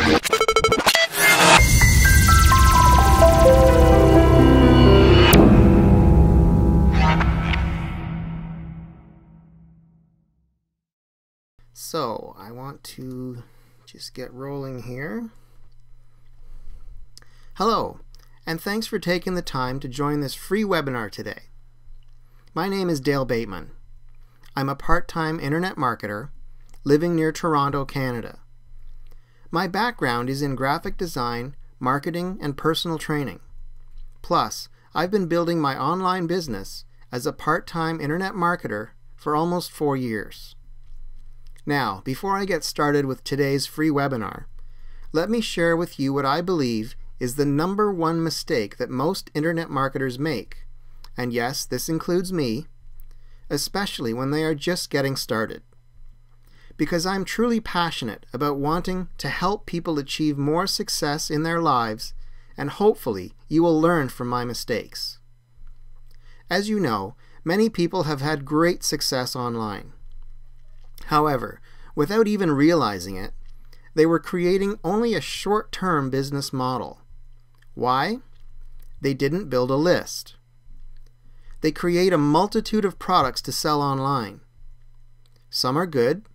So I want to just get rolling here. Hello, and thanks for taking the time to join this free webinar today. My name is Dale Bateman. I'm a part-time internet marketer living near Toronto, Canada. My background is in graphic design, marketing, and personal training. Plus, I've been building my online business as a part-time internet marketer for almost 4 years. Now, before I get started with today's free webinar, let me share with you what I believe is the #1 mistake that most internet marketers make, and yes, this includes me, especially when they are just getting started. Because I'm truly passionate about wanting to help people achieve more success in their lives, and hopefully you will learn from my mistakes. As you know, many people have had great success online. However, without even realizing it, they were creating only a short-term business model. Why? They didn't build a list. They create a multitude of products to sell online. Some are good,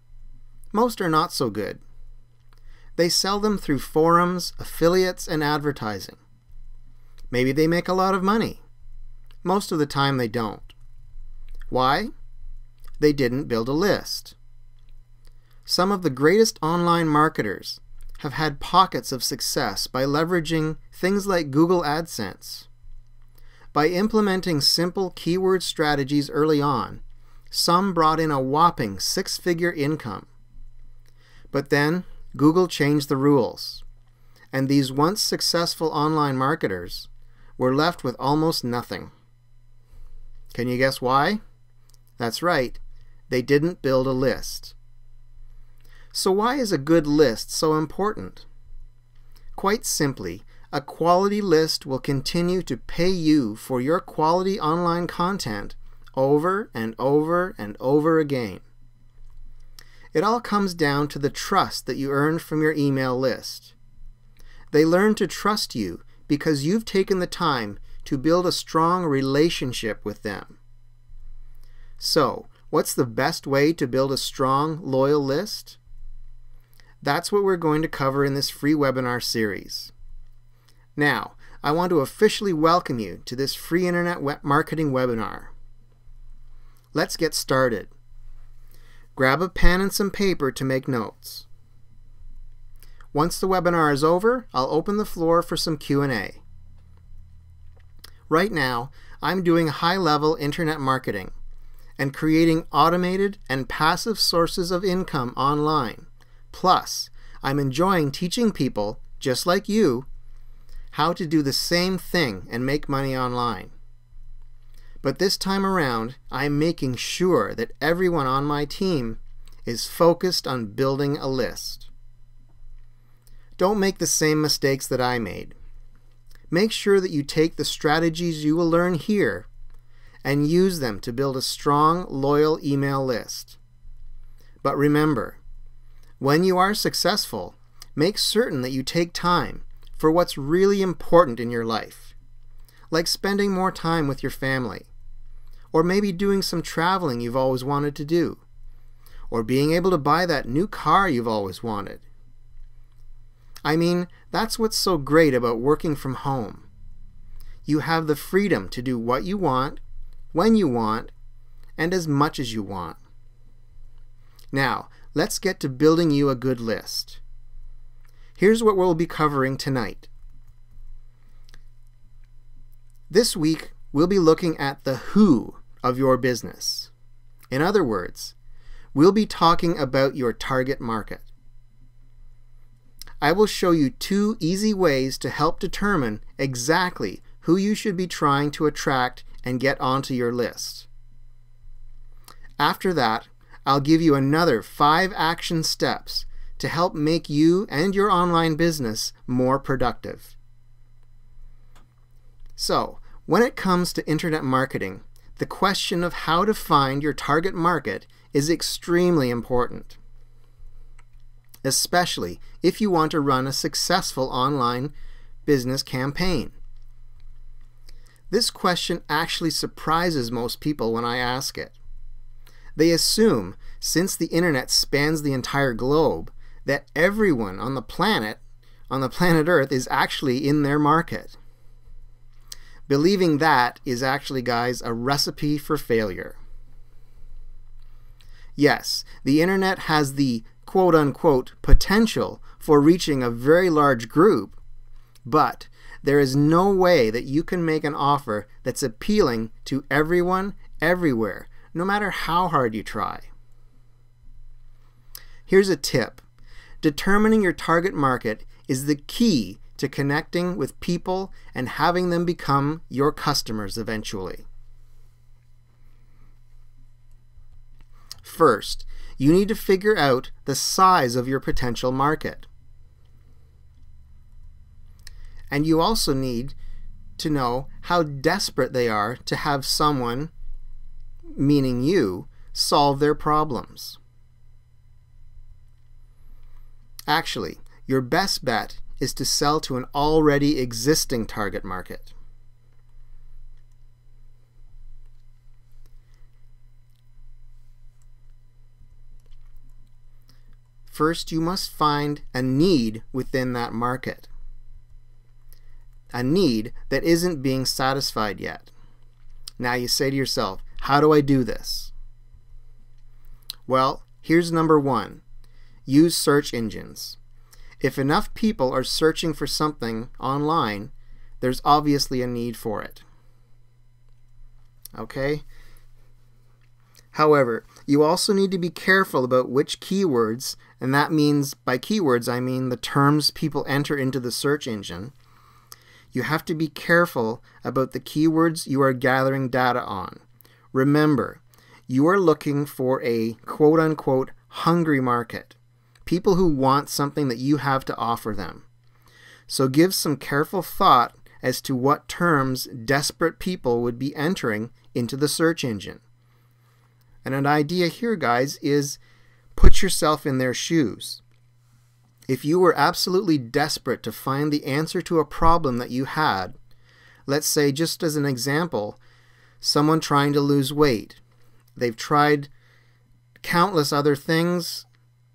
most are not so good. They sell them through forums, affiliates, and advertising. Maybe they make a lot of money. Most of the time they don't. Why? They didn't build a list. Some of the greatest online marketers have had pockets of success by leveraging things like Google AdSense. By implementing simple keyword strategies early on, some brought in a whopping 6-figure income. But then, Google changed the rules, and these once successful online marketers were left with almost nothing. Can you guess why? That's right, they didn't build a list. So why is a good list so important? Quite simply, a quality list will continue to pay you for your quality online content over and over and over again. It all comes down to the trust that you earned from your email list. They learn to trust you because you've taken the time to build a strong relationship with them. So, what's the best way to build a strong, loyal list? That's what we're going to cover in this free webinar series. Now, I want to officially welcome you to this free internet marketing webinar. Let's get started. Grab a pen and some paper to make notes. Once the webinar is over, I'll open the floor for some Q&A. Right now, I'm doing high-level internet marketing and creating automated and passive sources of income online. Plus, I'm enjoying teaching people, just like you, how to do the same thing and make money online. But this time around, I'm making sure that everyone on my team is focused on building a list. Don't make the same mistakes that I made. Make sure that you take the strategies you will learn here and use them to build a strong, loyal email list. But remember, when you are successful, make certain that you take time for what's really important in your life, like spending more time with your family, or maybe doing some traveling you've always wanted to do, or being able to buy that new car you've always wanted. I mean, that's what's so great about working from home. You have the freedom to do what you want, when you want, and as much as you want. Now, let's get to building you a good list. Here's what we'll be covering tonight. This week, we'll be looking at the who of your business. In other words, we'll be talking about your target market. I will show you 2 easy ways to help determine exactly who you should be trying to attract and get onto your list. After that, I'll give you another 5 action steps to help make you and your online business more productive. So, when it comes to internet marketing, the question of how to find your target market is extremely important. especially if you want to run a successful online business campaign? This question actually surprises most people when I ask it. They assume, since the internet spans the entire globe, that everyone on the planet Earth, is actually in their market. Believing that is actually, guys, a recipe for failure. Yes, the internet has the quote-unquote potential for reaching a very large group, but there is no way that you can make an offer that's appealing to everyone, everywhere, no matter how hard you try. Here's a tip. Determining your target market is the key to connecting with people and having them become your customers eventually. First, you need to figure out the size of your potential market. And you also need to know how desperate they are to have someone, meaning you, solve their problems. Actually, your best bet is to sell to an already existing target market. First, you must find a need within that market. A need that isn't being satisfied yet. Now you say to yourself, how do I do this? Well, here's number one. Use search engines. If enough people are searching for something online, there's obviously a need for it. Okay? However, you also need to be careful about which keywords, and that means, by keywords, I mean the terms people enter into the search engine. You have to be careful about the keywords you are gathering data on. Remember, you are looking for a quote-unquote hungry market. People who want something that you have to offer them. So give some careful thought as to what terms desperate people would be entering into the search engine. And an idea here, guys, is put yourself in their shoes. If you were absolutely desperate to find the answer to a problem that you had, let's say, just as an example, someone trying to lose weight. They've tried countless other things.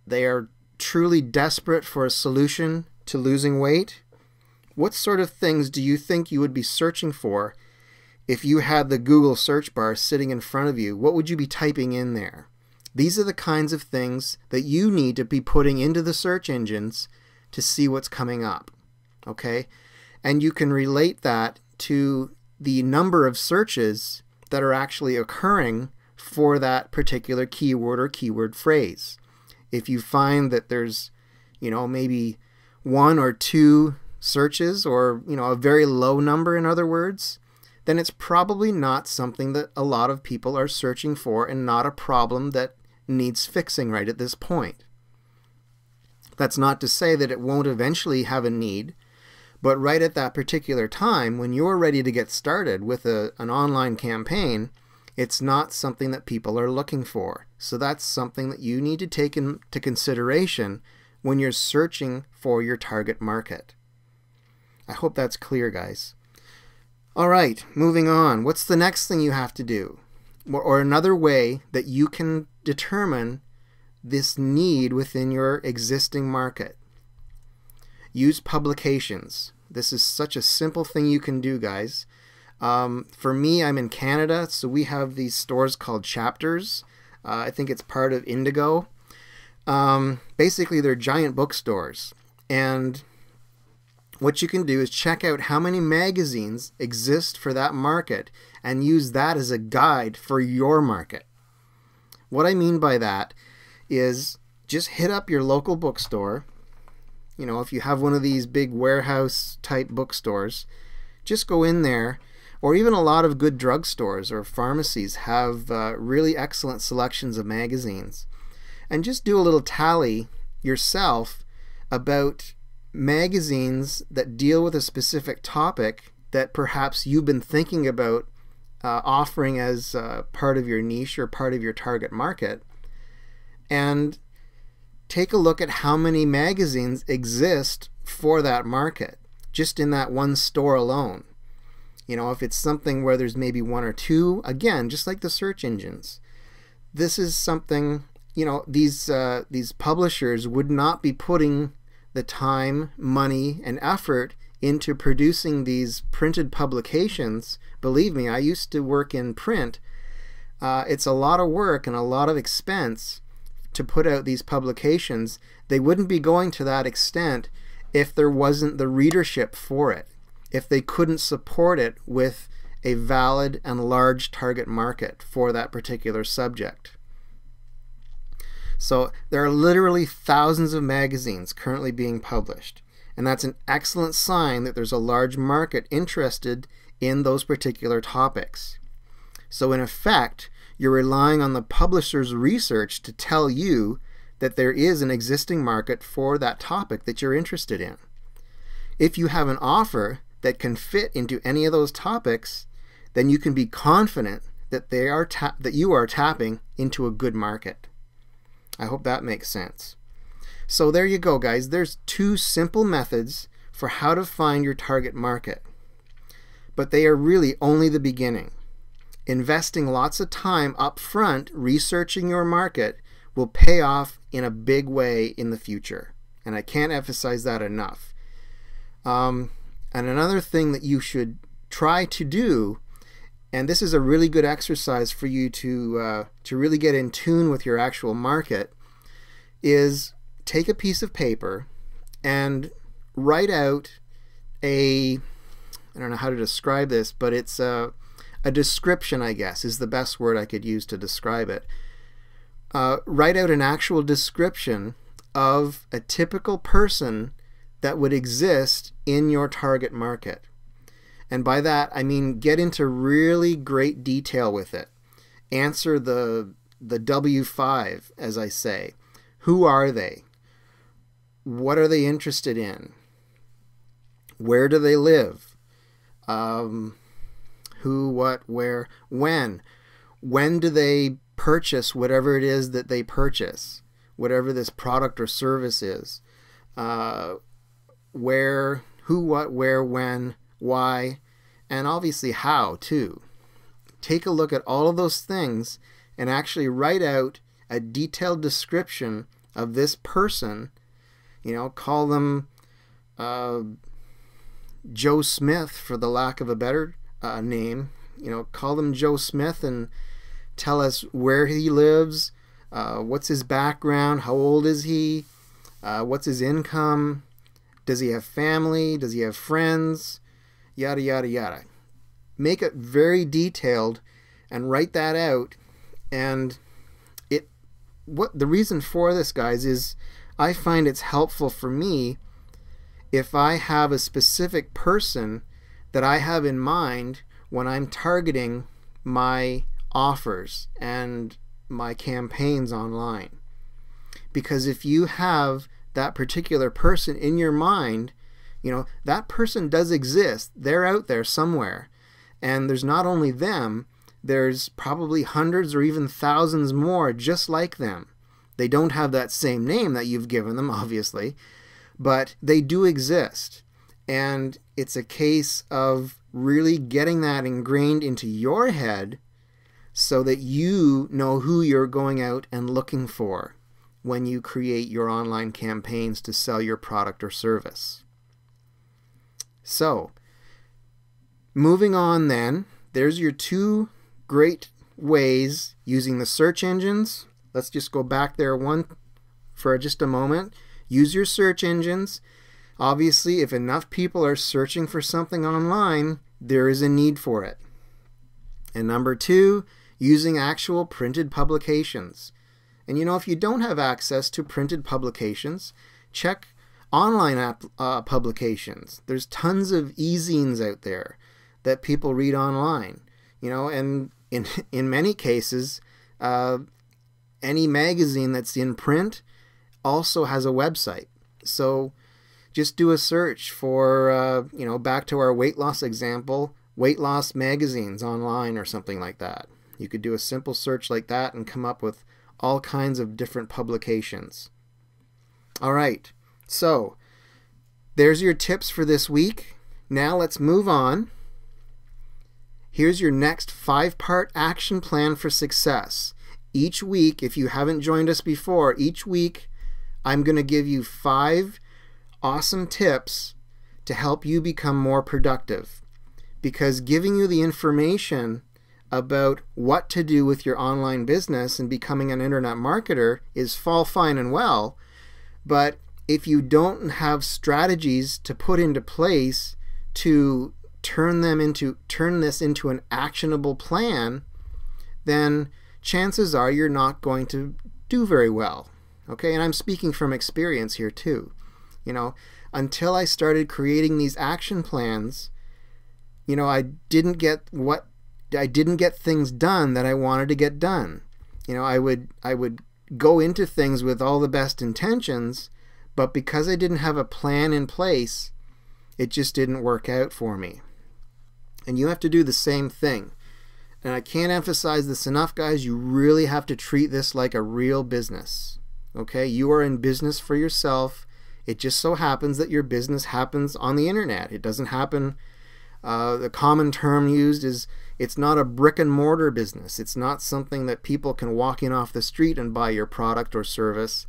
They are truly desperate for a solution to losing weight. What sort of things do you think you would be searching for if you had the Google search bar sitting in front of you? What would you be typing in there? These are the kinds of things that you need to be putting into the search engines to see what's coming up. Okay? And you can relate that to the number of searches that are actually occurring for that particular keyword or keyword phrase. If you find that there's, maybe one or two searches, or, a very low number, in other words, then it's probably not something that a lot of people are searching for and not a problem that needs fixing right at this point. That's not to say that it won't eventually have a need, but right at that particular time, when you're ready to get started with an online campaign, it's not something that people are looking for. So that's something that you need to take into consideration when you're searching for your target market. I hope that's clear, guys. All right, moving on. What's the next thing you have to do? Or another way that you can determine this need within your existing market. Use publications. This is such a simple thing you can do, guys. For me, I'm in Canada, so we have these stores called Chapters. I think it's part of Indigo. Basically, they're giant bookstores. And what you can do is check out how many magazines exist for that market and use that as a guide for your market. What I mean by that is just hit up your local bookstore. If you have one of these big warehouse type bookstores, just go in there, or even a lot of good drugstores or pharmacies have really excellent selections of magazines. And just do a little tally yourself about magazines that deal with a specific topic that perhaps you've been thinking about offering as part of your niche or part of your target market, and take a look at how many magazines exist for that market, just in that one store alone. You know, if it's something where there's maybe one or two, again, just like the search engines, this is something, you know, these publishers would not be putting the time, money, and effort into producing these printed publications. Believe me, I used to work in print. It's a lot of work and a lot of expense to put out these publications. They wouldn't be going to that extent if there wasn't the readership for it, if they couldn't support it with a valid and large target market for that particular subject. So there are literally thousands of magazines currently being published, and that's an excellent sign that there's a large market interested in those particular topics. So in effect, you're relying on the publisher's research to tell you that there is an existing market for that topic that you're interested in. If you have an offer that can fit into any of those topics, then you can be confident that you are tapping into a good market. I hope that makes sense. So there you go, guys. There's two simple methods for how to find your target market. But they are really only the beginning. Investing lots of time up front researching your market will pay off in a big way in the future. And I can't emphasize that enough. And another thing that you should try to do, and this is a really good exercise for you to really get in tune with your actual market, is take a piece of paper and write out I don't know how to describe this, but it's a description, I guess, is the best word I could use to describe it. Write out an actual description of a typical person that would exist in your target market. And by that, I mean get into really great detail with it. Answer the W5, as I say. Who are they? What are they interested in? Where do they live? Who, what, where, when? When do they purchase whatever it is that they purchase? Whatever this product or service is. Where, who, what, where, when, why, and obviously how too. Take a look at all of those things and actually write out a detailed description of this person. You know, call them Joe Smith, for the lack of a better name. You know, call them Joe Smith and tell us where he lives, what's his background, how old is he, what's his income, does he have family, does he have friends, yada yada yada. Make it very detailed and write that out. And what the reason for this, guys, is I find it's helpful for me if I have a specific person that I have in mind when I'm targeting my offers and my campaigns online. Because if you have that particular person in your mind, you know, that person does exist. They're out there somewhere. And there's not only them, there's probably hundreds or even thousands more just like them. They don't have that same name that you've given them, obviously, but they do exist. And it's a case of really getting that ingrained into your head so that you know who you're going out and looking for when you create your online campaigns to sell your product or service. So, moving on then, there's your two great ways using the search engines. Let's just go back there for just a moment. Use your search engines. Obviously, if enough people are searching for something online, there is a need for it. And number two, using actual printed publications. And you know, if you don't have access to printed publications, check online publications. There's tons of e-zines out there that people read online. You know, and in many cases, any magazine that's in print also has a website. So just do a search for, you know, back to our weight loss example, weight loss magazines online or something like that. You could do a simple search like that and come up with all kinds of different publications. All right, so there's your tips for this week. Now let's move on. Here's your next 5-part action plan for success. Each week, if you haven't joined us before, each week I'm going to give you 5 awesome tips to help you become more productive. Because giving you the information about what to do with your online business and becoming an internet marketer is all fine and well, but if you don't have strategies to put into place to turn this into an actionable plan, then chances are you're not going to do very well. Okay, and I'm speaking from experience here too. You know, until I started creating these action plans, you know, I didn't get things done that I wanted to get done. You know, I would go into things with all the best intentions, but because I didn't have a plan in place, it just didn't work out for me. And you have to do the same thing. And I can't emphasize this enough, guys. You really have to treat this like a real business. Okay? You are in business for yourself. It just so happens that your business happens on the internet. It doesn't happen, the common term used is, it's not a brick and mortar business. It's not something that people can walk in off the street and buy your product or service.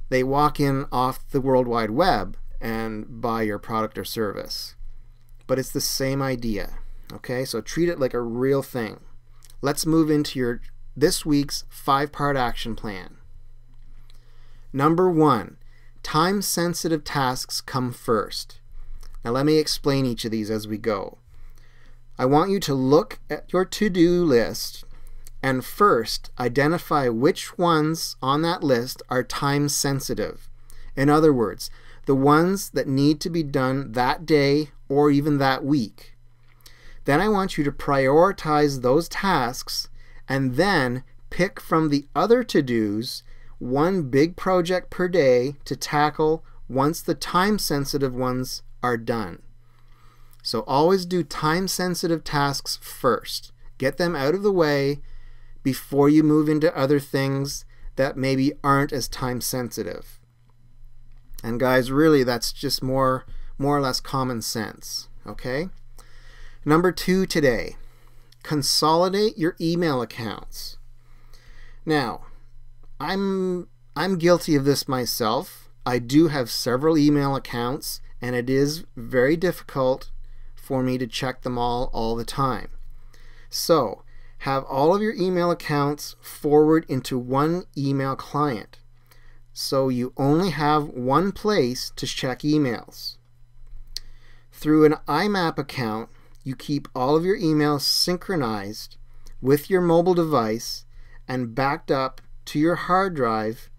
They walk in off the World Wide Web and buy your product or service. But it's the same idea. Okay, so treat it like a real thing. Let's move into this week's 5-part action plan. Number 1, time-sensitive tasks come first. Now let me explain each of these as we go. I want you to look at your to-do list and first identify which ones on that list are time-sensitive. In other words, the ones that need to be done that day or even that week. Then I want you to prioritize those tasks and then pick from the other to-dos one big project per day to tackle once the time-sensitive ones are done. So always do time-sensitive tasks first. Get them out of the way before you move into other things that maybe aren't as time-sensitive. And guys, really that's just more or less common sense. Okay? Number 2 today, consolidate your email accounts. Now, I'm guilty of this myself. I do have several email accounts, and it is very difficult for me to check them all the time. So, have all of your email accounts forward into one email client. So you only have one place to check emails. Through an IMAP account, you keep all of your emails synchronized with your mobile device and backed up to your hard drive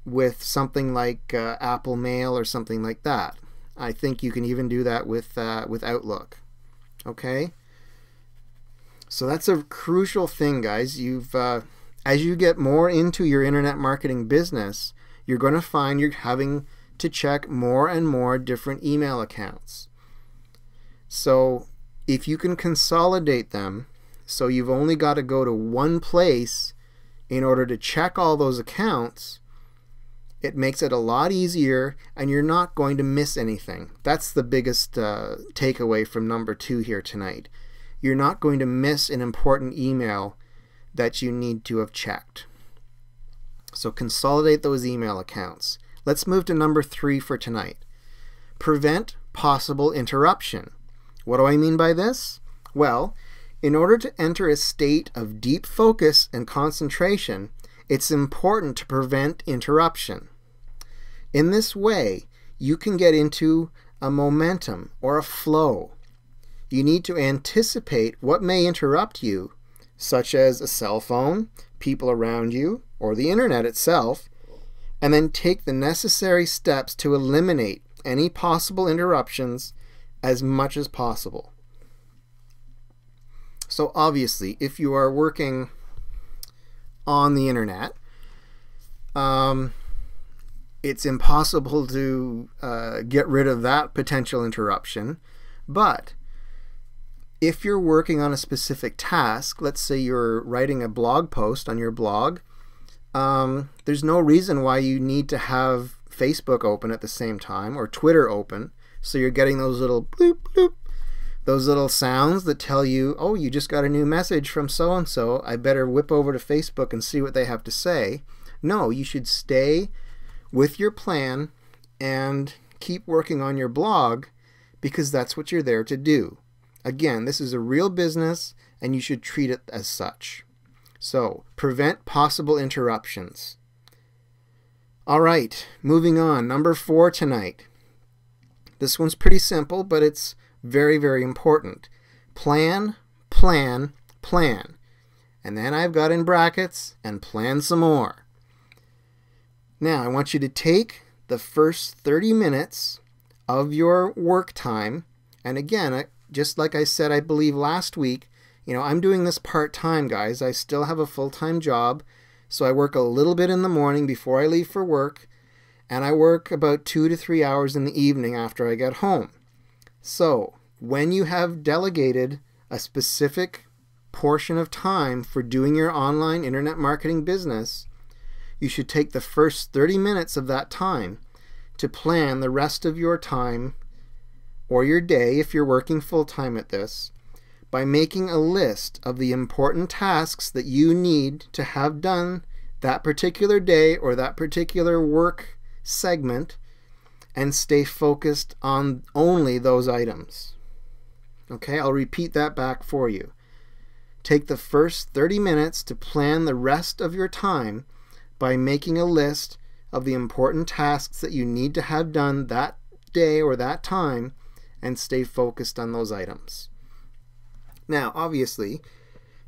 with something like Apple Mail or something like that. I think you can even do that with Outlook. Okay? So that's a crucial thing, guys. As you get more into your internet marketing business, you're going to find you're having to check more and more different email accounts. So if you can consolidate them, so you've only got to go to one place in order to check all those accounts, it makes it a lot easier and you're not going to miss anything. That's the biggest takeaway from number 2 here tonight. You're not going to miss an important email that you need to have checked. So consolidate those email accounts. Let's move to number 3 for tonight. Prevent possible interruption. What do I mean by this? Well, in order to enter a state of deep focus and concentration, it's important to prevent interruption. In this way, you can get into a momentum or a flow. You need to anticipate what may interrupt you, such as a cell phone, people around you, or the internet itself, and then take the necessary steps to eliminate any possible interruptions as much as possible. So obviously, if you are working on the internet, it's impossible to get rid of that potential interruption. But if you're working on a specific task, let's say you're writing a blog post on your blog, there's no reason why you need to have Facebook open at the same time or Twitter open, so you're getting those little bloop bloop, those little sounds that tell you, oh, you just got a new message from so-and-so, I better whip over to Facebook and see what they have to say. No, you should stay with your plan and keep working on your blog, because that's what you're there to do. Again, this is a real business and you should treat it as such. So, prevent possible interruptions. All right, moving on. Number 4 tonight. This one's pretty simple, but it's very, very important. Plan, plan, plan. And then I've got in brackets, and plan some more. Now, I want you to take the first 30 minutes of your work time, and again, just like I said, I believe last week, I'm doing this part-time, guys. I still have a full-time job, so I work a little bit in the morning before I leave for work, and I work about 2 to 3 hours in the evening after I get home. So, when you have delegated a specific portion of time for doing your online internet marketing business, you should take the first 30 minutes of that time to plan the rest of your time or your day, if you're working full-time at this, by making a list of the important tasks that you need to have done that particular day or that particular work segment, and stay focused on only those items. Okay, I'll repeat that back for you. Take the first 30 minutes to plan the rest of your time by making a list of the important tasks that you need to have done that day or that time, and stay focused on those items. Now, obviously,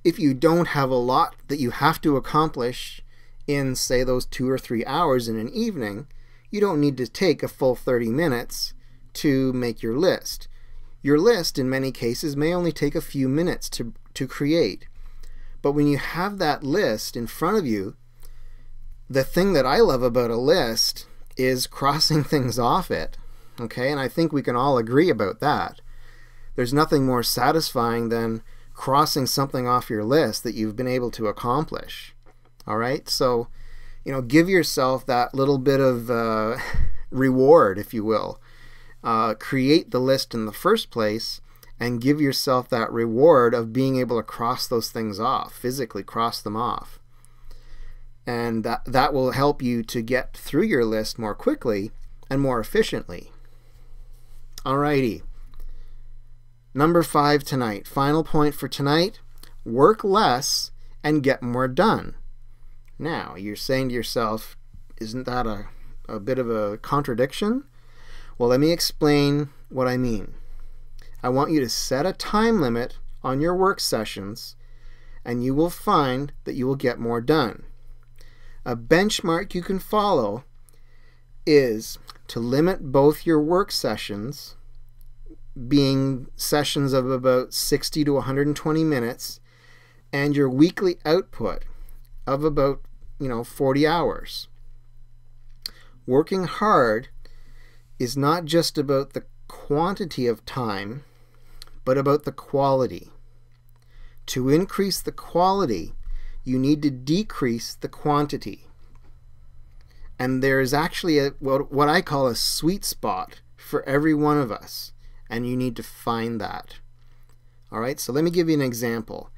if you don't have a lot that you have to accomplish in, say, those 2 or 3 hours in an evening, you don't need to take a full 30 minutes to make your list. Your list, in many cases, may only take a few minutes to create. But when you have that list in front of you, the thing that I love about a list is crossing things off it. Okay, and I think we can all agree about that. There's nothing more satisfying than crossing something off your list that you've been able to accomplish. All right, so give yourself that little bit of reward, if you will. Create the list in the first place and give yourself that reward of being able to cross those things off, physically cross them off. And that will help you to get through your list more quickly and more efficiently. Alrighty. Number 5 tonight. Final point for tonight. Work less and get more done. Now, you're saying to yourself, isn't that a bit of a contradiction? Well, let me explain what I mean. I want you to set a time limit on your work sessions, and you will find that you will get more done. A benchmark you can follow is to limit both your work sessions, being sessions of about 60 to 120 minutes, and your weekly output of about 40 hours. Working hard is not just about the quantity of time, but about the quality. To increase the quality, you need to decrease the quantity. And there is actually what I call a sweet spot for every one of us, and you need to find that. All right, so let me give you an example.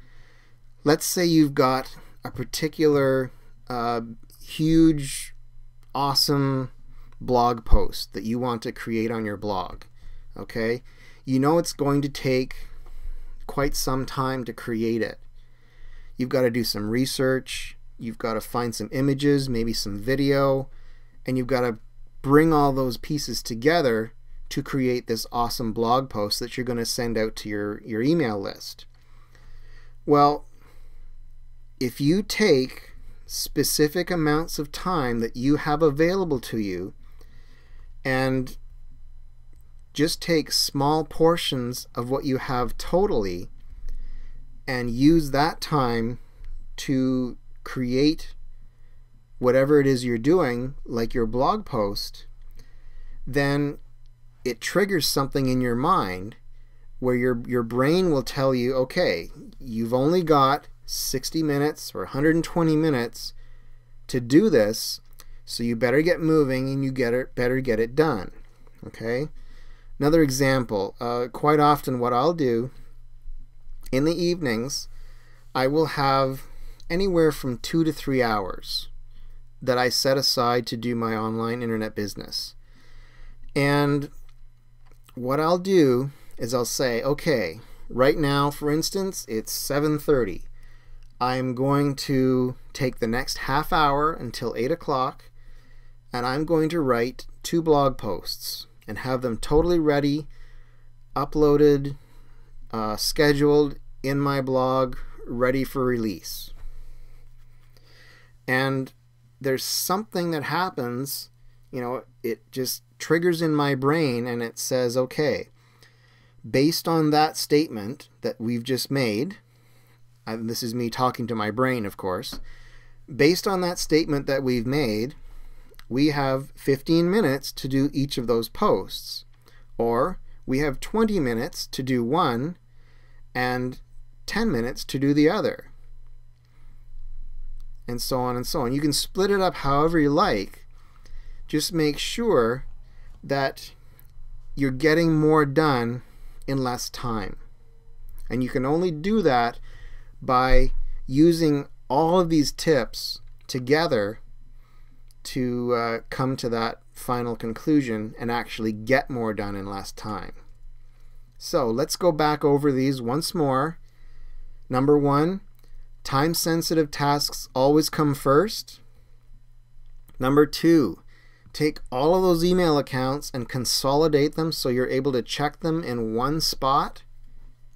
Let's say you've got a particular huge, awesome blog post that you want to create on your blog. Okay, it's going to take quite some time to create it. You've got to do some research, you've got to find some images, maybe some video, and you've got to bring all those pieces together to create this awesome blog post that you're going to send out to your email list. Well, if you take specific amounts of time that you have available to you and just take small portions of what you have totally and use that time to create whatever it is you're doing, like your blog post, then it triggers something in your mind where your brain will tell you, okay, you've only got 60 minutes or 120 minutes to do this, So you better get moving and you better get it done. Okay? Another example, quite often what I'll do in the evenings, I will have anywhere from 2 to 3 hours that I set aside to do my online internet business. And what I'll do is I'll say, okay, right now, for instance, it's 7:30. I'm going to take the next half hour until 8 o'clock, and I'm going to write 2 blog posts and have them totally ready, uploaded, scheduled in my blog, ready for release. And there's something that happens, it just triggers in my brain and it says, okay, based on that statement that we've just made, and this is me talking to my brain, of course, based on that statement that we've made, we have 15 minutes to do each of those posts, or we have 20 minutes to do one and 10 minutes to do the other, and so on and so on. You can split it up however you like. Just make sure that you're getting more done in less time. And you can only do that by using all of these tips together to come to that final conclusion and actually get more done in less time. So let's go back over these once more. Number 1, time-sensitive tasks always come first. Number 2, take all of those email accounts and consolidate them so you're able to check them in one spot.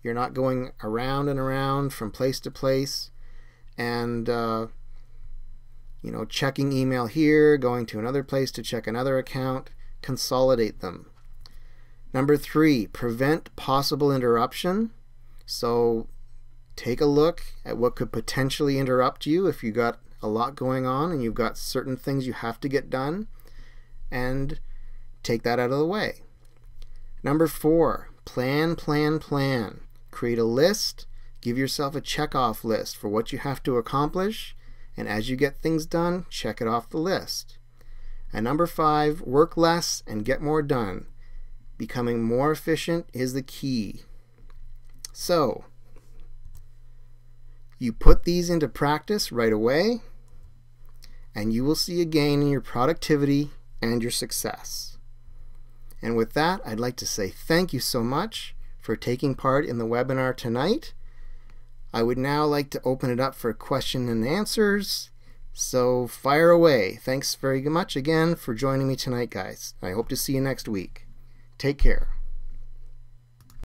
You're not going around and around from place to place and checking email here, going to another place to check another account. Consolidate them. Number 3, prevent possible interruption. So take a look at what could potentially interrupt you if you got a lot going on and you've got certain things you have to get done, and take that out of the way. Number 4, plan. Create a list. Give yourself a check-off list for what you have to accomplish, and as you get things done, check it off the list. And number 5, work less and get more done. Becoming more efficient is the key. So, you put these into practice right away, and you will see a gain in your productivity and your success. And with that, I'd like to say thank you so much for taking part in the webinar tonight. I would now like to open it up for question and answers. So fire away. Thanks very much again for joining me tonight, guys. I hope to see you next week. Take care.